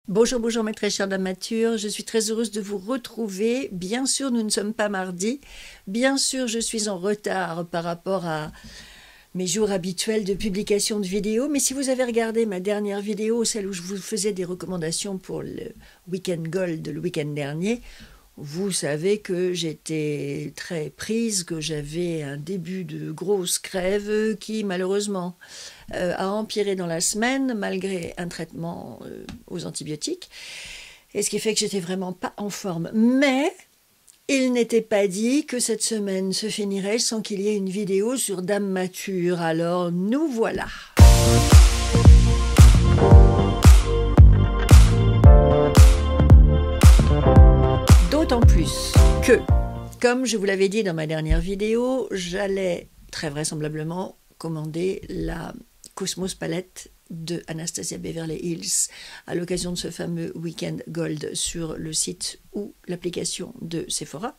Bonjour, bonjour mes très chères dames matures, je suis très heureuse de vous retrouver. Bien sûr, nous ne sommes pas mardi. Bien sûr, je suis en retard par rapport à mes jours habituels de publication de vidéos. Mais si vous avez regardé ma dernière vidéo, celle où je vous faisais des recommandations pour le Week-end Gold le week-end dernier, vous savez que j'étais très prise, que j'avais un début de grosse crève qui malheureusement a empiré dans la semaine malgré un traitement aux antibiotiques. Et ce qui fait que j'étais vraiment pas en forme. Mais il n'était pas dit que cette semaine se finirait sans qu'il y ait une vidéo sur Dame Mature. Alors nous voilà. D'autant plus que, comme je vous l'avais dit dans ma dernière vidéo, j'allais très vraisemblablement commander la Cosmos Palette de Anastasia Beverly Hills à l'occasion de ce fameux Weekend Gold sur le site ou l'application de Sephora.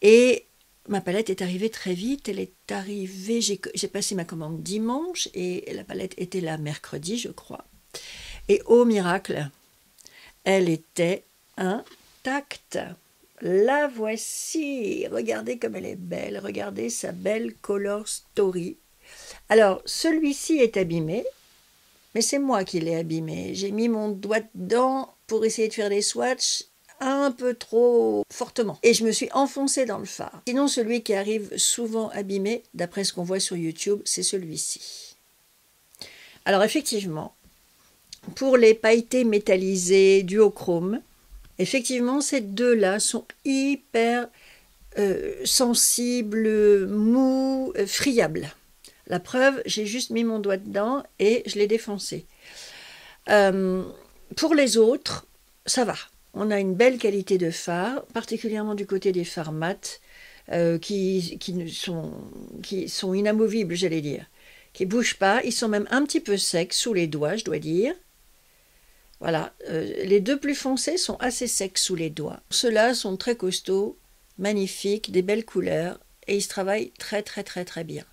Et ma palette est arrivée très vite. Elle est arrivée, j'ai passé ma commande dimanche et la palette était là mercredi, je crois. Et au miracle, elle était intacte. La voici. Regardez comme elle est belle. Regardez sa belle color story. Alors, celui-ci est abîmé, mais c'est moi qui l'ai abîmé. J'ai mis mon doigt dedans pour essayer de faire des swatchs un peu trop fortement. Et je me suis enfoncée dans le fard. Sinon, celui qui arrive souvent abîmé, d'après ce qu'on voit sur YouTube, c'est celui-ci. Alors, effectivement, pour les pailletés métallisées duochrome, effectivement, ces deux-là sont hyper sensibles, mous, friables. La preuve, j'ai juste mis mon doigt dedans et je l'ai défoncé. Pour les autres, ça va. On a une belle qualité de fard, particulièrement du côté des fards mat, qui sont inamovibles, j'allais dire. Qui ne bougent pas, ils sont même un petit peu secs sous les doigts, je dois dire. Voilà, les deux plus foncés sont assez secs sous les doigts. Ceux-là sont très costauds, magnifiques, des belles couleurs, et ils se travaillent très très très très bien.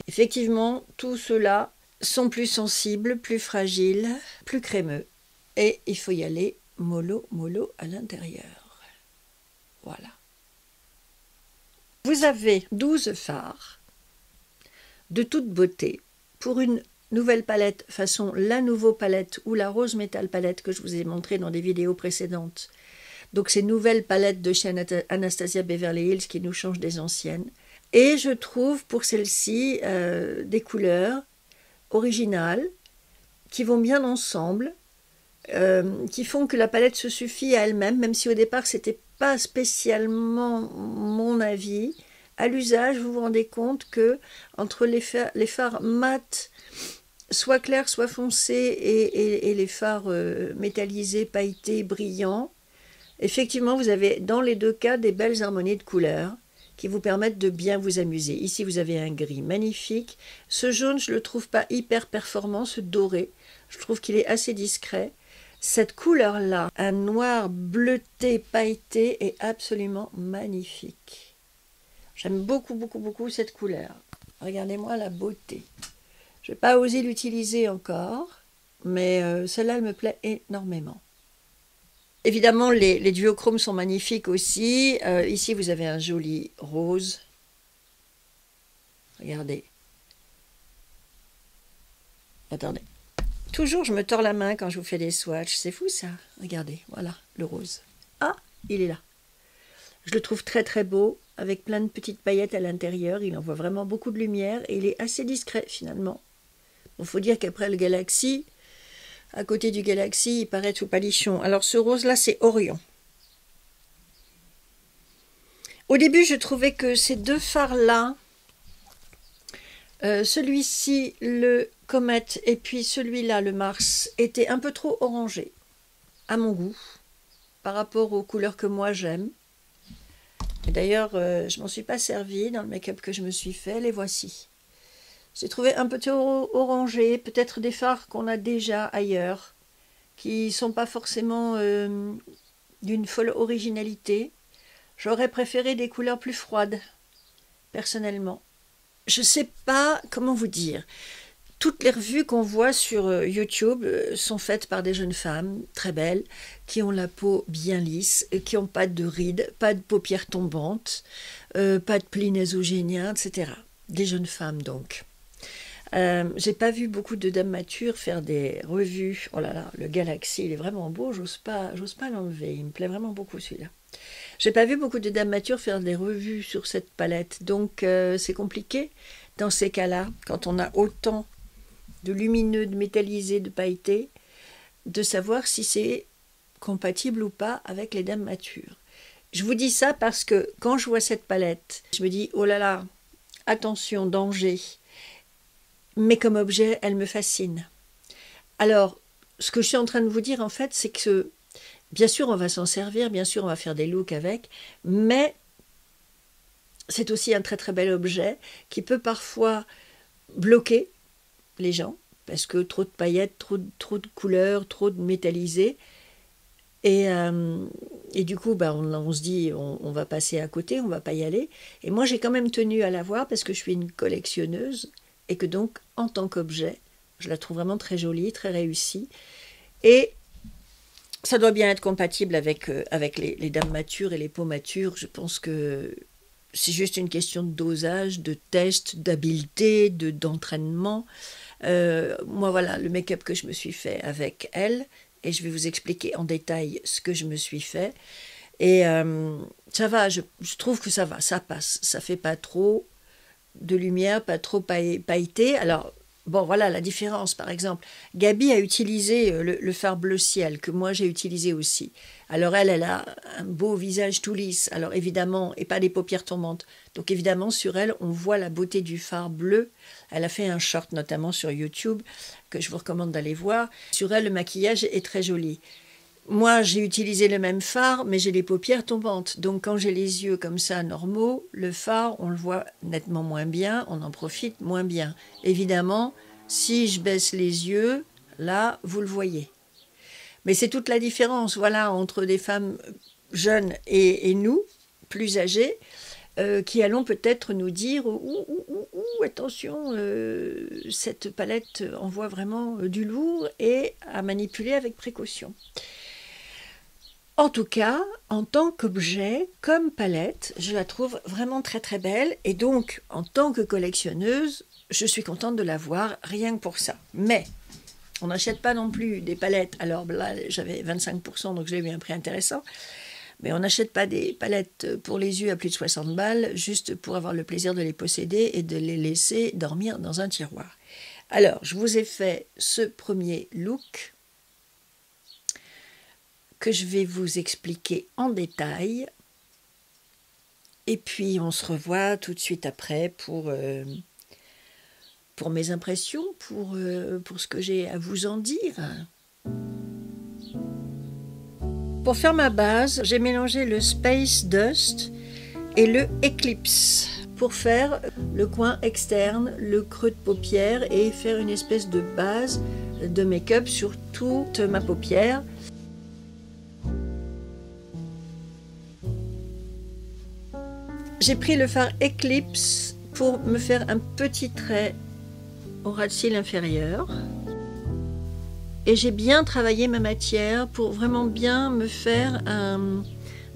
Effectivement, tous ceux-là sont plus sensibles, plus fragiles, plus crémeux. Et il faut y aller mollo, mollo à l'intérieur. Voilà. Vous avez 12 fards de toute beauté pour une nouvelle palette façon la Nouveau palette ou la Rose Metal palette que je vous ai montré dans des vidéos précédentes. Donc ces nouvelles palettes de chez Anastasia Beverly Hills qui nous changent des anciennes. Et je trouve pour celle-ci des couleurs originales qui vont bien ensemble, qui font que la palette se suffit à elle-même, même si au départ c'était pas spécialement mon avis. À l'usage, vous vous rendez compte que entre les fards mat, soit clairs, soit foncés, et les fards métallisés, pailletés, brillants, effectivement vous avez dans les deux cas des belles harmonies de couleurs qui vous permettent de bien vous amuser. Ici, vous avez un gris magnifique. Ce jaune, je ne le trouve pas hyper performant, ce doré. Je trouve qu'il est assez discret. Cette couleur-là, un noir bleuté, pailleté, est absolument magnifique. J'aime beaucoup, beaucoup, beaucoup cette couleur. Regardez-moi la beauté. Je n'ai pas osé l'utiliser encore, mais celle-là, elle me plaît énormément. Évidemment, les duochromes sont magnifiques aussi. Ici, vous avez un joli rose. Regardez. Attendez. Toujours, je me tords la main quand je vous fais des swatchs. C'est fou, ça. Regardez, voilà, le rose. Ah, il est là. Je le trouve très, très beau, avec plein de petites paillettes à l'intérieur. Il envoie vraiment beaucoup de lumière et il est assez discret, finalement. Il faut dire qu'après le Galaxy... À côté du Galaxy, il paraît tout palichon. Alors ce rose-là, c'est Orion. Au début, je trouvais que ces deux fards-là, celui-ci, le Comet, et puis celui-là, le Mars, étaient un peu trop orangés, à mon goût, par rapport aux couleurs que moi j'aime. D'ailleurs, je ne m'en suis pas servie dans le make-up que je me suis fait. Les voici. J'ai trouvé un peu trop orangé, peut-être des fards qu'on a déjà ailleurs, qui ne sont pas forcément d'une folle originalité. J'aurais préféré des couleurs plus froides, personnellement. Je ne sais pas comment vous dire. Toutes les revues qu'on voit sur YouTube sont faites par des jeunes femmes très belles, qui ont la peau bien lisse, qui n'ont pas de rides, pas de paupières tombantes, pas de plis nasogéniens, etc. Des jeunes femmes donc. J'ai pas vu beaucoup de dames matures faire des revues. Oh là là, le Galaxy, il est vraiment beau, j'ose pas l'enlever, il me plaît vraiment beaucoup celui-là. J'ai pas vu beaucoup de dames matures faire des revues sur cette palette, donc c'est compliqué dans ces cas-là, quand on a autant de lumineux, de métallisé, de pailleté, de savoir si c'est compatible ou pas avec les dames matures. Je vous dis ça parce que quand je vois cette palette, je me dis, oh là là, attention, danger. Mais comme objet, elle me fascine. Alors, ce que je suis en train de vous dire, en fait, c'est que, bien sûr, on va s'en servir, bien sûr, on va faire des looks avec, mais c'est aussi un très très bel objet qui peut parfois bloquer les gens, parce que trop de paillettes, trop de couleurs, trop de métallisé. Et du coup, on se dit, on va passer à côté, on va pas y aller. Et moi, j'ai quand même tenu à la voir parce que je suis une collectionneuse et que donc, en tant qu'objet, je la trouve vraiment très jolie, très réussie. Et ça doit bien être compatible avec les dames matures et les peaux matures. Je pense que c'est juste une question de dosage, de test, d'habileté, d'entraînement. Moi, voilà, le make-up que je me suis fait avec elle, et je vais vous expliquer en détail ce que je me suis fait. Et ça va, je trouve que ça va, ça passe. Ça fait pas trop de lumière, pas trop pailleté. Alors, bon, voilà la différence, par exemple. Gabi a utilisé le fard bleu ciel, que moi j'ai utilisé aussi. Alors elle a un beau visage tout lisse, alors évidemment, et pas des paupières tombantes. Donc évidemment, sur elle, on voit la beauté du fard bleu. Elle a fait un short, notamment sur YouTube, que je vous recommande d'aller voir. Sur elle, le maquillage est très joli. Moi, j'ai utilisé le même fard, mais j'ai les paupières tombantes. Donc, quand j'ai les yeux comme ça, normaux, le fard, on le voit nettement moins bien, on en profite moins bien. Évidemment, si je baisse les yeux, là, vous le voyez. Mais c'est toute la différence, voilà, entre des femmes jeunes et nous, plus âgées, qui allons peut-être nous dire « attention, cette palette envoie vraiment du lourd et à manipuler avec précaution ». En tout cas, en tant qu'objet, comme palette, je la trouve vraiment très très belle. Et donc, en tant que collectionneuse, je suis contente de la voir, rien que pour ça. Mais, on n'achète pas non plus des palettes. Alors là, j'avais 25%, donc j'ai eu un prix intéressant. Mais on n'achète pas des palettes pour les yeux à plus de 60 balles, juste pour avoir le plaisir de les posséder et de les laisser dormir dans un tiroir. Alors, je vous ai fait ce premier look que je vais vous expliquer en détail. Et puis, on se revoit tout de suite après pour mes impressions, pour ce que j'ai à vous en dire. Pour faire ma base, j'ai mélangé le Space Dust et le Eclipse pour faire le coin externe, le creux de paupière et faire une espèce de base de make-up sur toute ma paupière. J'ai pris le fard Eclipse pour me faire un petit trait au ras de cils inférieur. Et j'ai bien travaillé ma matière pour vraiment bien me faire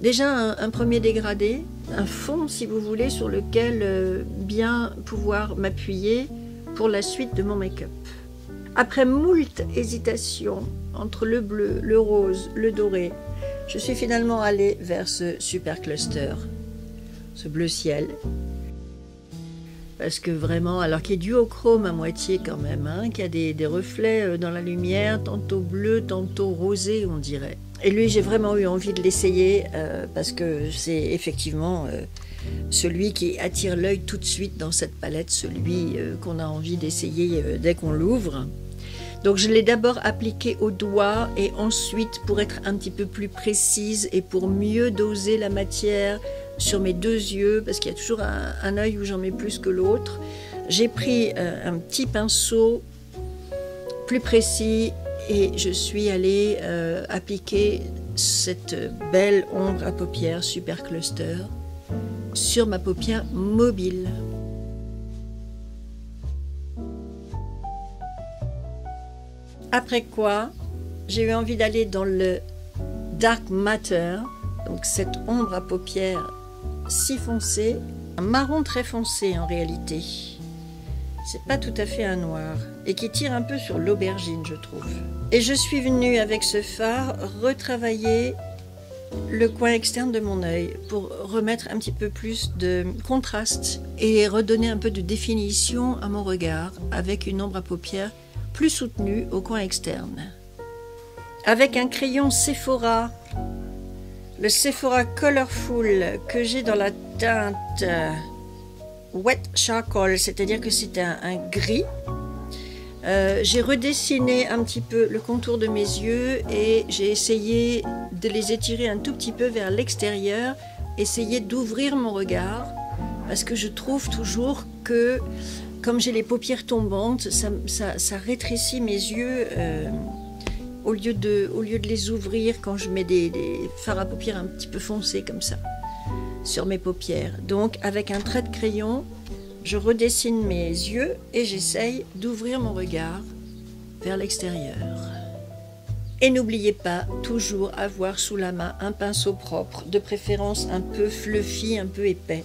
déjà un premier dégradé, un fond si vous voulez, sur lequel bien pouvoir m'appuyer pour la suite de mon make-up. Après moult hésitations entre le bleu, le rose, le doré, je suis finalement allée vers ce super cluster, ce bleu ciel. Parce que vraiment, alors qu'il est duochrome à moitié quand même, hein, qu'il y a des reflets dans la lumière, tantôt bleu, tantôt rosé on dirait. Et lui j'ai vraiment eu envie de l'essayer parce que c'est effectivement celui qui attire l'œil tout de suite dans cette palette, celui qu'on a envie d'essayer dès qu'on l'ouvre. Donc je l'ai d'abord appliqué au doigt et ensuite pour être un petit peu plus précise et pour mieux doser la matière sur mes deux yeux, parce qu'il y a toujours un œil où j'en mets plus que l'autre. J'ai pris un petit pinceau plus précis et je suis allée appliquer cette belle ombre à paupières Super Cluster sur ma paupière mobile. Après quoi, j'ai eu envie d'aller dans le Dark Matter, donc cette ombre à paupières si foncée, un marron très foncé en réalité. C'est pas tout à fait un noir et qui tire un peu sur l'aubergine, je trouve. Et je suis venue avec ce fard retravailler le coin externe de mon œil pour remettre un petit peu plus de contraste et redonner un peu de définition à mon regard avec une ombre à paupières plus soutenue au coin externe. Avec un crayon Sephora, le Sephora Colorful que j'ai dans la teinte Wet Charcoal, c'est-à-dire que c'est un gris. J'ai redessiné un petit peu le contour de mes yeux et j'ai essayé de les étirer un tout petit peu vers l'extérieur, essayer d'ouvrir mon regard, parce que je trouve toujours que, comme j'ai les paupières tombantes, ça rétrécit mes yeux au lieu de les ouvrir quand je mets des fards à paupières un petit peu foncés comme ça sur mes paupières. Donc avec un trait de crayon, je redessine mes yeux et j'essaye d'ouvrir mon regard vers l'extérieur. Et n'oubliez pas, toujours avoir sous la main un pinceau propre, de préférence un peu fluffy, un peu épais,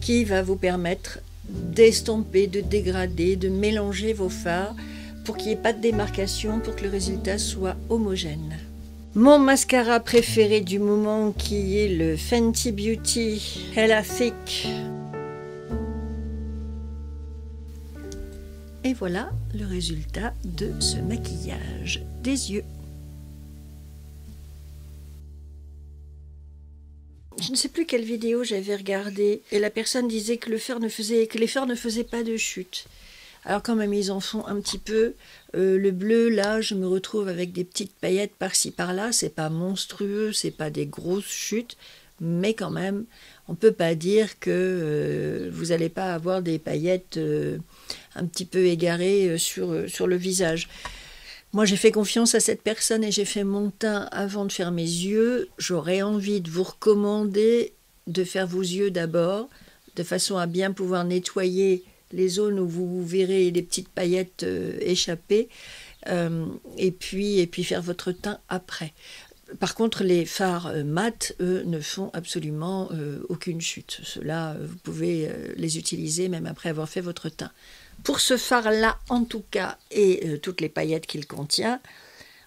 qui va vous permettre d'estomper, de dégrader, de mélanger vos fards pour qu'il n'y ait pas de démarcation, pour que le résultat soit homogène. Mon mascara préféré du moment qui est le Fenty Beauty Hella Thick. Et voilà le résultat de ce maquillage des yeux. Je ne sais plus quelle vidéo j'avais regardée et la personne disait que les fards ne faisaient pas de chute. Alors quand même ils en font un petit peu. Le bleu, là, je me retrouve avec des petites paillettes par-ci par-là. C'est pas monstrueux, c'est pas des grosses chutes, mais quand même, on peut pas dire que vous n'allez pas avoir des paillettes un petit peu égarées sur le visage. Moi, j'ai fait confiance à cette personne et j'ai fait mon teint avant de faire mes yeux. J'aurais envie de vous recommander de faire vos yeux d'abord, de façon à bien pouvoir nettoyer les zones où vous verrez les petites paillettes échapper, et puis faire votre teint après. Par contre, les fards mat, eux, ne font absolument aucune chute. Ceux-là, vous pouvez les utiliser même après avoir fait votre teint. Pour ce fard-là, en tout cas, et toutes les paillettes qu'il contient,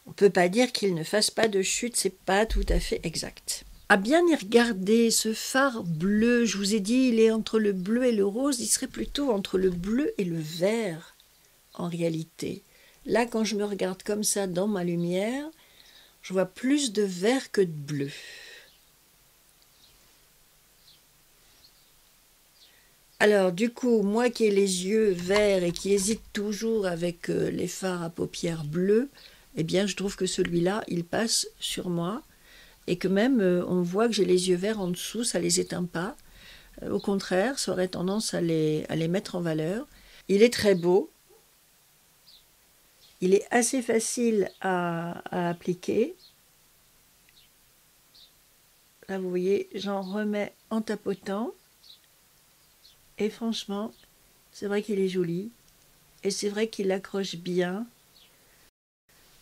on ne peut pas dire qu'il ne fasse pas de chute, c'est pas tout à fait exact. À bien y regarder, ce fard bleu, je vous ai dit, il est entre le bleu et le rose, il serait plutôt entre le bleu et le vert, en réalité. Là, quand je me regarde comme ça dans ma lumière, je vois plus de vert que de bleu. Alors, du coup, moi qui ai les yeux verts et qui hésite toujours avec les fards à paupières bleues, eh bien, je trouve que celui-là, il passe sur moi. Et que même, on voit que j'ai les yeux verts en dessous, ça ne les éteint pas. Au contraire, ça aurait tendance à les mettre en valeur. Il est très beau. Il est assez facile à appliquer. Là, vous voyez, j'en remets en tapotant. Et franchement, c'est vrai qu'il est joli. Et c'est vrai qu'il accroche bien.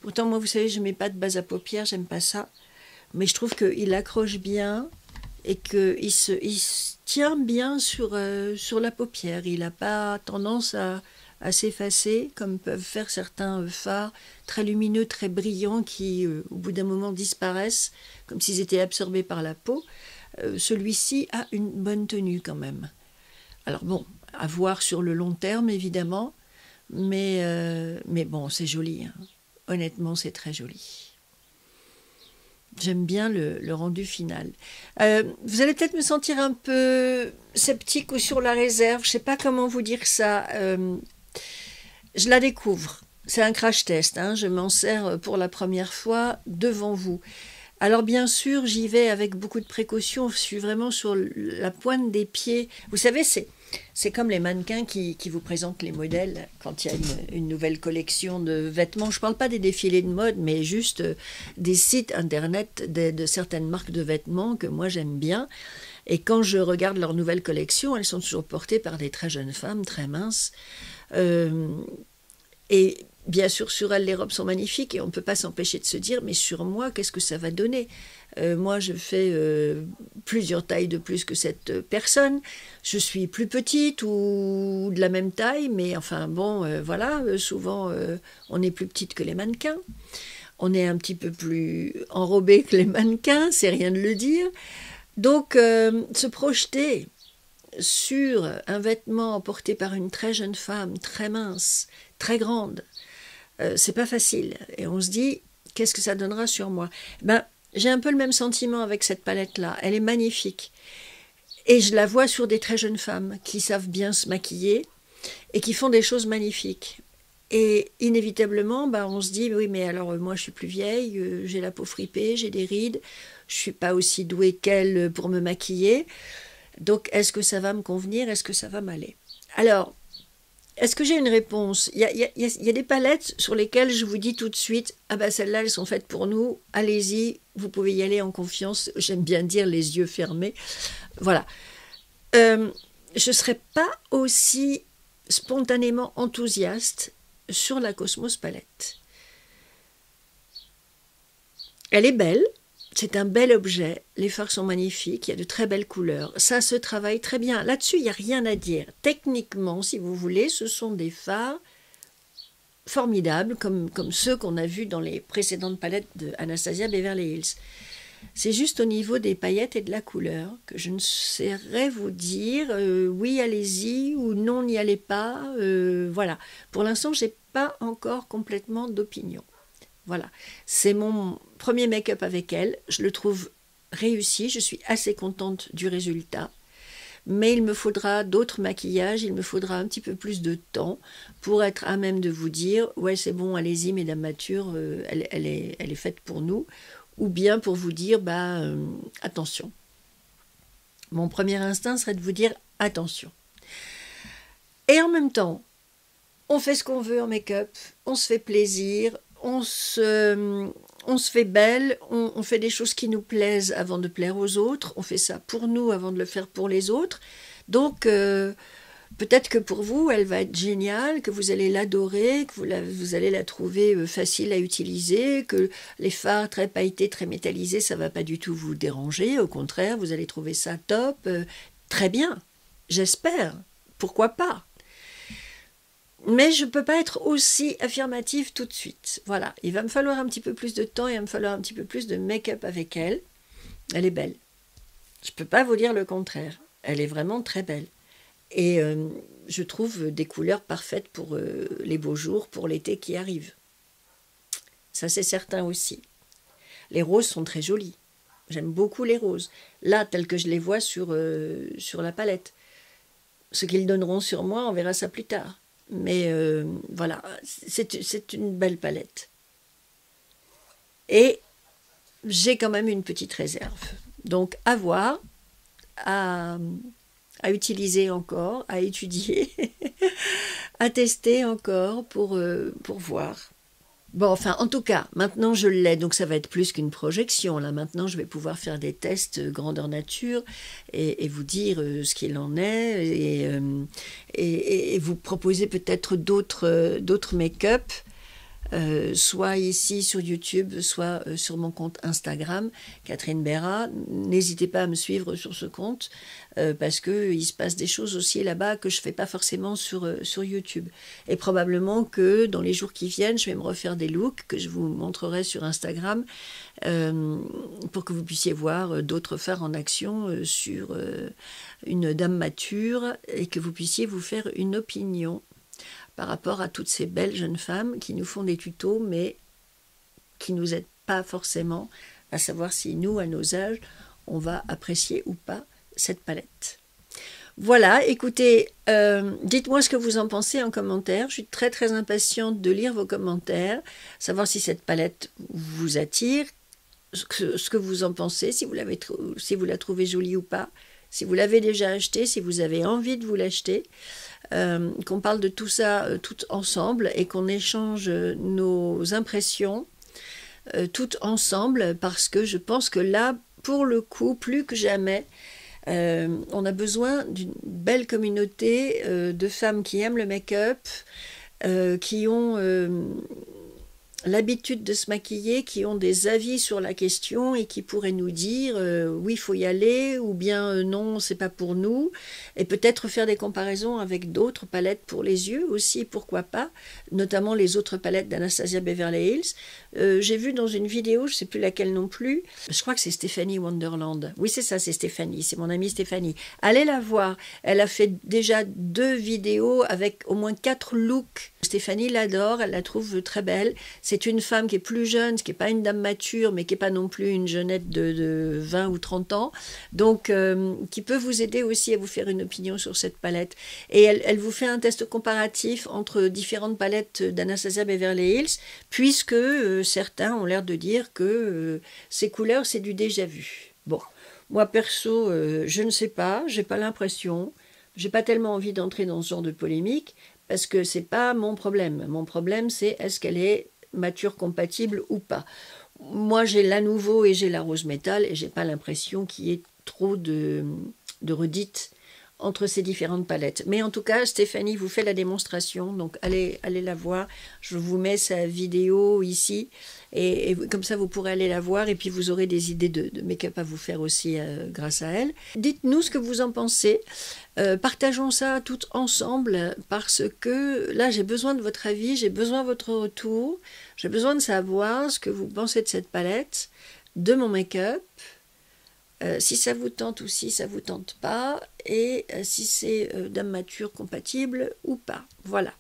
Pourtant, moi, vous savez, je ne mets pas de base à paupières, j'aime pas ça. Mais je trouve qu'il accroche bien et qu'il se tient bien sur la paupière. Il n'a pas tendance à s'effacer, comme peuvent faire certains fards très lumineux, très brillants, qui, au bout d'un moment, disparaissent, comme s'ils étaient absorbés par la peau. Celui-ci a une bonne tenue quand même. Alors bon, à voir sur le long terme, évidemment, mais bon, c'est joli. Hein. Honnêtement, c'est très joli. J'aime bien le rendu final. Vous allez peut-être me sentir un peu sceptique ou sur la réserve. Je ne sais pas comment vous dire ça. Je la découvre. C'est un crash test. Hein. Je m'en sers pour la première fois devant vous. Alors bien sûr, j'y vais avec beaucoup de précautions. Je suis vraiment sur la pointe des pieds. Vous savez, c'est comme les mannequins qui vous présentent les modèles quand il y a une nouvelle collection de vêtements. Je ne parle pas des défilés de mode, mais juste des sites internet de certaines marques de vêtements que moi j'aime bien. Et quand je regarde leurs nouvelles collections, elles sont toujours portées par des très jeunes femmes, très minces. Et Bien sûr, sur elle, les robes sont magnifiques et on ne peut pas s'empêcher de se dire, mais sur moi, qu'est-ce que ça va donner? Moi, je fais plusieurs tailles de plus que cette personne. Je suis plus petite ou de la même taille, mais enfin bon, voilà, souvent on est plus petite que les mannequins. On est un petit peu plus enrobé que les mannequins, c'est rien de le dire. Donc, se projeter sur un vêtement porté par une très jeune femme, très mince, très grande, c'est pas facile. Et on se dit, qu'est-ce que ça donnera sur moi? Ben, j'ai un peu le même sentiment avec cette palette-là. Elle est magnifique. Et je la vois sur des très jeunes femmes qui savent bien se maquiller et qui font des choses magnifiques. Et inévitablement, ben, on se dit, oui, mais alors moi je suis plus vieille, j'ai la peau fripée, j'ai des rides, je suis pas aussi douée qu'elle pour me maquiller. Donc, est-ce que ça va me convenir? Est-ce que ça va m'aller? Alors, est-ce que j'ai une réponse? Il y a des palettes sur lesquelles je vous dis tout de suite, ah ben celles-là, elles sont faites pour nous, allez-y, vous pouvez y aller en confiance, j'aime bien dire les yeux fermés. Voilà. Je ne serais pas aussi spontanément enthousiaste sur la Cosmos Palette. Elle est belle, c'est un bel objet, les fards sont magnifiques, il y a de très belles couleurs, ça se travaille très bien. Là-dessus, il n'y a rien à dire. Techniquement, si vous voulez, ce sont des fards formidables, comme ceux qu'on a vus dans les précédentes palettes de Anastasia Beverly Hills. C'est juste au niveau des paillettes et de la couleur que je ne saurais vous dire oui, allez-y ou non, n'y allez pas. Voilà. Pour l'instant, je n'ai pas encore complètement d'opinion. Voilà, c'est mon premier make-up avec elle, je le trouve réussi, je suis assez contente du résultat, mais il me faudra d'autres maquillages, il me faudra un petit peu plus de temps pour être à même de vous dire, ouais c'est bon, allez-y mesdames matures, elle est faite pour nous, ou bien pour vous dire, attention. Mon premier instinct serait de vous dire, attention. Et en même temps, on fait ce qu'on veut en make-up, on se fait plaisir, on se fait belle, on fait des choses qui nous plaisent avant de plaire aux autres, on fait ça pour nous avant de le faire pour les autres. Donc, peut-être que pour vous, elle va être géniale, que vous allez l'adorer, que vous allez la trouver facile à utiliser, que les fards très pailletés, très métallisés, ça ne va pas du tout vous déranger. Au contraire, vous allez trouver ça top, très bien, j'espère, pourquoi pas. Mais je ne peux pas être aussi affirmative tout de suite. Voilà, il va me falloir un petit peu plus de temps, il va me falloir un petit peu plus de make-up avec elle. Elle est belle. Je ne peux pas vous dire le contraire. Elle est vraiment très belle. Et je trouve des couleurs parfaites pour les beaux jours, pour l'été qui arrive. Ça, c'est certain aussi. Les roses sont très jolies. J'aime beaucoup les roses. Là, telles que je les vois sur la palette. Ce qu'ils donneront sur moi, on verra ça plus tard. Mais voilà, c'est une belle palette. Et j'ai quand même une petite réserve. Donc à voir, à utiliser encore, à étudier, à tester encore pour voir. Bon, enfin, en tout cas, maintenant je l'ai, donc ça va être plus qu'une projection. Là, maintenant, je vais pouvoir faire des tests grandeur nature et vous dire ce qu'il en est et vous proposer peut-être d'autres make-up, soit ici sur YouTube, soit sur mon compte Instagram, Catherine Berra. N'hésitez pas à me suivre sur ce compte parce qu'il se passe des choses aussi là-bas que je ne fais pas forcément sur YouTube. Et probablement que dans les jours qui viennent, je vais me refaire des looks que je vous montrerai sur Instagram pour que vous puissiez voir d'autres fards en action sur une dame mature et que vous puissiez vous faire une opinion par rapport à toutes ces belles jeunes femmes qui nous font des tutos, mais qui ne nous aident pas forcément à savoir si nous, à nos âges, on va apprécier ou pas cette palette. Voilà, écoutez, dites-moi ce que vous en pensez en commentaire. Je suis très très impatiente de lire vos commentaires, savoir si cette palette vous attire, ce que vous en pensez, si vous la trouvez jolie ou pas, si vous l'avez déjà achetée, si vous avez envie de vous l'acheter. Qu'on parle de tout ça tout ensemble et qu'on échange nos impressions toutes ensemble parce que je pense que là, pour le coup, plus que jamais, on a besoin d'une belle communauté de femmes qui aiment le make-up, qui ont l'habitude de se maquiller, qui ont des avis sur la question et qui pourraient nous dire oui, il faut y aller, ou bien non, c'est pas pour nous, et peut-être faire des comparaisons avec d'autres palettes pour les yeux aussi, pourquoi pas, notamment les autres palettes d'Anastasia Beverly Hills. J'ai vu dans une vidéo, je sais plus laquelle non plus, je crois que c'est Stéphanie Wonderland. Oui, c'est ça, c'est Stéphanie, c'est mon amie Stéphanie. Allez la voir, elle a fait déjà 2 vidéos avec au moins 4 looks. Stéphanie l'adore, elle la trouve très belle. C'est une femme qui est plus jeune, qui n'est pas une dame mature, mais qui n'est pas non plus une jeunette de 20 ou 30 ans, donc qui peut vous aider aussi à vous faire une opinion sur cette palette. Et elle vous fait un test comparatif entre différentes palettes d'Anastasia Beverly Hills, puisque certains ont l'air de dire que ces couleurs, c'est du déjà vu. Bon, moi perso, je ne sais pas, j'ai pas l'impression, j'ai pas tellement envie d'entrer dans ce genre de polémique, parce que c'est pas mon problème. Mon problème, c'est est-ce qu'elle est mature compatible ou pas. Moi, j'ai la nouveau et j'ai la rose métal et j'ai pas l'impression qu'il y ait trop de redites entre ces différentes palettes. Mais en tout cas, Stéphanie vous fait la démonstration, donc allez la voir. Je vous mets sa vidéo ici, et comme ça vous pourrez aller la voir, et puis vous aurez des idées de make-up à vous faire aussi grâce à elle. Dites-nous ce que vous en pensez. Partageons ça tout ensemble, parce que là j'ai besoin de votre avis, j'ai besoin de votre retour, j'ai besoin de savoir ce que vous pensez de cette palette, de mon make-up, si ça vous tente ou si ça vous tente pas, et si c'est dame mature compatible ou pas. Voilà.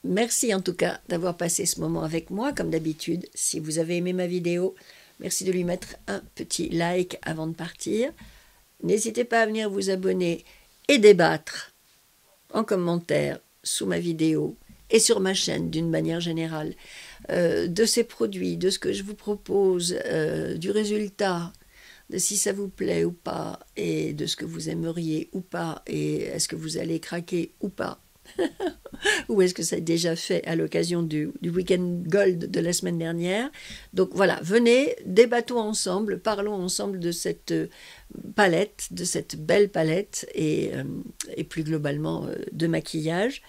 Merci en tout cas d'avoir passé ce moment avec moi, comme d'habitude. Si vous avez aimé ma vidéo, merci de lui mettre un petit like avant de partir. N'hésitez pas à venir vous abonner et débattre en commentaire sous ma vidéo et sur ma chaîne d'une manière générale de ces produits, de ce que je vous propose, du résultat, de si ça vous plaît ou pas, et de ce que vous aimeriez ou pas, et est-ce que vous allez craquer ou pas, ou est-ce que ça a déjà fait à l'occasion du Week-end Gold de la semaine dernière. Donc voilà, venez, débattons ensemble, parlons ensemble de cette palette, de cette belle palette, et plus globalement de maquillage.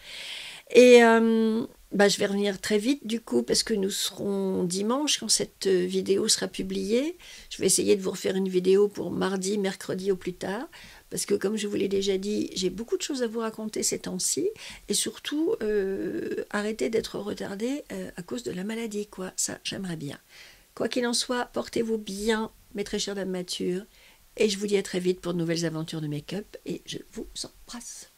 Et je vais revenir très vite du coup, parce que nous serons dimanche quand cette vidéo sera publiée. Je vais essayer de vous refaire une vidéo pour mardi, mercredi au plus tard, parce que comme je vous l'ai déjà dit, j'ai beaucoup de choses à vous raconter ces temps-ci, et surtout arrêter d'être retardée à cause de la maladie, quoi. Ça, j'aimerais bien. Quoi qu'il en soit, portez-vous bien, mes très chères dames matures, et je vous dis à très vite pour de nouvelles aventures de make-up, et je vous embrasse.